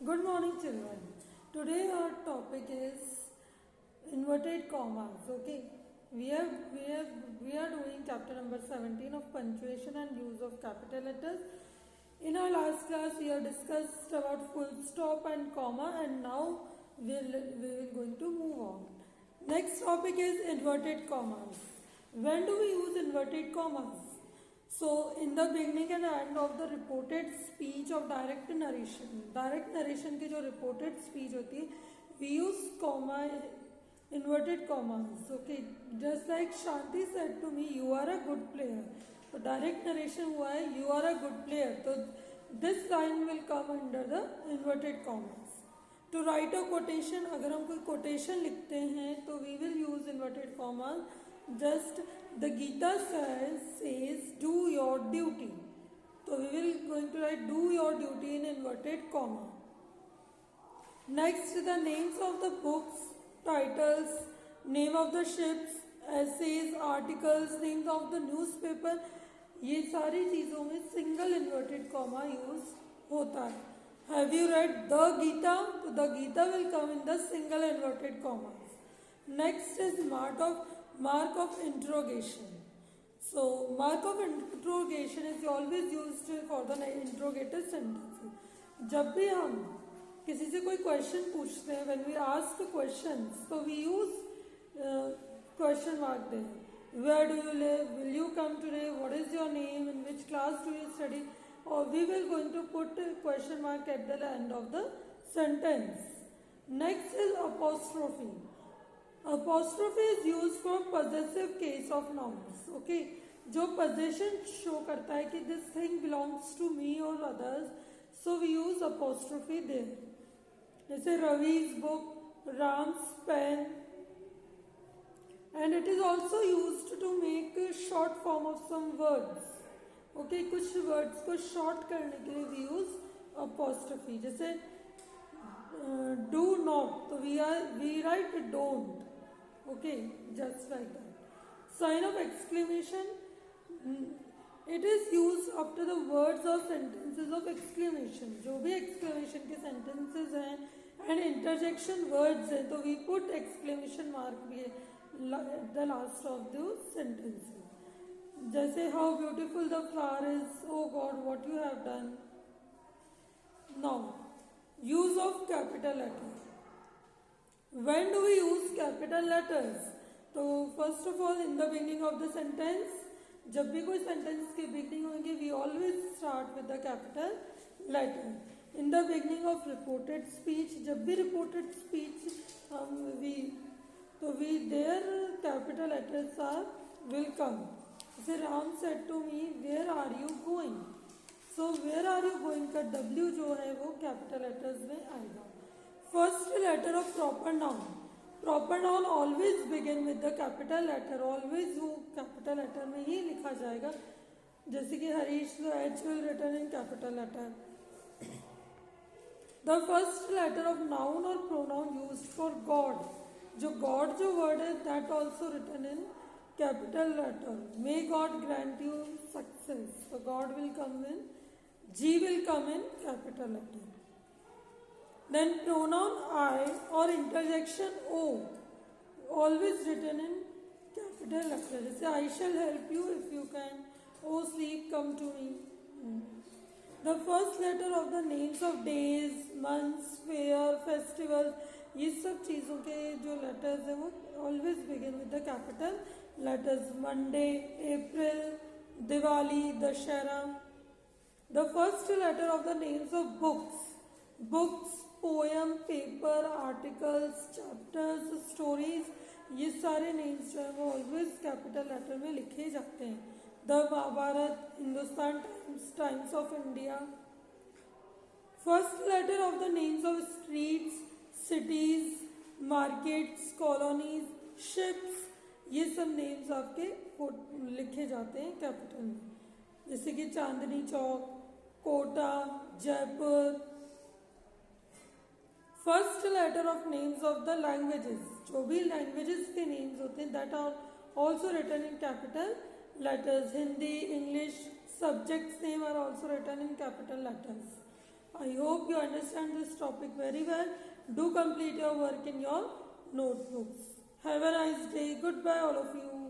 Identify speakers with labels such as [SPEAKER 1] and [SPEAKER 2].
[SPEAKER 1] Good morning, children. Today our topic is inverted commas. Okay, we are doing chapter number 17 of punctuation and use of capital letters. In our last class, we have discussed about full stop and comma, and now we will going to move on. Next topic is inverted commas. When do we use inverted commas? So, in the beginning and end of the reported speech of direct narration की जो reported speech होती है, we use comma, inverted commas. Okay, just like Shanti said to me, you are a good player. तो direct narration हुआ है, you are a good player. तो this line will come under the inverted commas. To write a quotation, अगर हम कोई quotation लिखते हैं तो we will use inverted commas. Just the Gita says do your duty. So we will going to write do your duty in inverted comma. Next, the names of the books, titles, name of the ships, essays, articles, names of the newspaper, ये सारी चीज़ों में single inverted comma use होता है. Have you read the Gita? तो the Gita will come in the single inverted commas. Next is mark of interrogation. So mark of interrogation is always used for the interrogative sentences. जब भी हम किसी से कोई question पूछते हैं, when we ask questions, so we use question mark there. Where do you live? Will you come today? What is your name? In which class do you study? Or we will going to put a question mark at the end of the sentence. Next is apostrophe. Apostrophe is used for possessive case of nouns. Okay, जो possession show करता है कि this thing belongs to me or others, so we use apostrophe there. जैसे Ravi's book, Ram's pen, and it is also used to make a short form of some words. Okay, कुछ words को short करने के लिए we use apostrophe. जैसे do not, तो we write don't. Okay, just like that. Sign of exclamation. It is used after the words or sentences of exclamation. जो भी exclamation के sentences हैं and interjection words हैं, तो we put exclamation mark भी at the last of those sentences. जैसे how beautiful the flower is. Oh God, what you have done. Now, use of capital letters. When do we use capital letters? तो first of all, in the beginning of the sentence, जब भी कोई sentence की beginning होगी, we always start with the capital letter. In the beginning of reported speech, जब भी reported speech there capital letters will come. जैसे Ram said to me, where are you going? So where are you going का W जो है वो capital letters में आएगा. First letter of proper noun. Proper noun always begin with the capital letter. Always वो capital letter में ही लिखा जाएगा. जैसे कि Harish, the H will written in capital letter. The first letter of noun or pronoun used for God. जो God जो word है that also written in capital letter. May God grant you success. So God will come in. G will come in capital letter. Then pronoun I or interjection O always written in capital letter. जैसे I shall help you if you can. O sleep, come to me. The first letter of the names of days, months, fair, festivals, ये सब चीज़ों के जो letters हैं वो always begin with the capital letters. Monday, April, Diwali, Dashera. The first letter of the names of books, poem, paper, articles, chapters, stories, ये सारे names जो है वो always capital letter में लिखे जाते हैं. The Mahabharata, Hindustan Times of India. First letter of the names of streets, cities, markets, colonies, ships, ये सब names आपके लिखे जाते हैं capital में. जैसे कि Chandni Chowk, Kota, Jaipur. First letter of names of the languages. जो भी लैंग्वेजेस के नेम्स होते हैं that are also written in capital letters. Hindi, English, subjects name are also written in capital letters. I hope you understand this topic very well. Do complete your work in your notebooks. Have a nice day. Goodbye, all of you.